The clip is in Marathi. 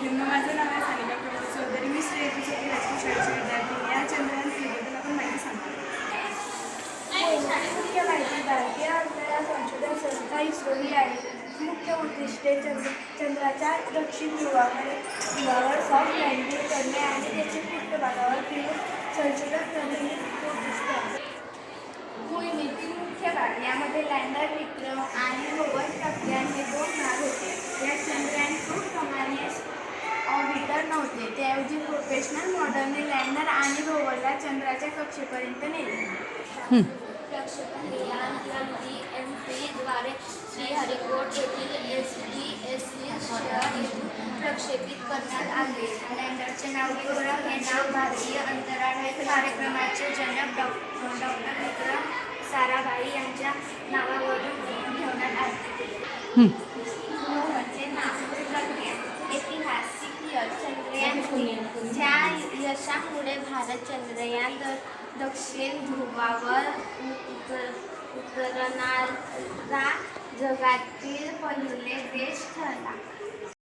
माझं नाव आहे सानिका प्रमोद चौधरी. मी श्री एपीसाठी राजकीय शाळेची विद्यार्थी. या चंद्रयान 3बद्दल आपण माहिती सांगतो. मुख्य माहिती भारतीय अंतराळ संशोधन संस्था इस्रो ही आहे. मुख्य उद्दिष्टे चंद्राच्या दक्षिण ध्रुवावर सॉफ्ट लँडिंग करणे आणि त्याचे पृष्ठभागावर फिरून संशोधन करणे ही उद्दिष्टे आहेत. मोहिमेतील मुख्य भाग यामध्ये लँडर विक्रम आणि रोवर प्रज्ञान हे 2 भाग होते. या चंद्रयान 2 प्रमाणे ऑर्बिटर नव्हते. त्याऐवजी प्रोफेशनल मॉडर्नने लँडर आणि रोवरला चंद्राच्या कक्षेपर्यंत नेले. प्रक्षेपण यान MT द्वारे श्रीहरिकोट येथील SDSC शहर येथून प्रक्षेपित करण्यात आले. लँडरचे नाव विक्रम हे नाव भारतीय अंतराळ कार्यक्रमाचे जनक डॉक्टर विक्रम साराभाई यांच्या नावावरून ठेवण्यात आले. रोवरचे नाव प्रज्ञान. ऐतिहासिक यश चंद्रयान 3 ज्या यशामुळे भारत चंद्रयान दक्षिण ध्रुवावर उतरणारा जगातील पहिले देश ठरला.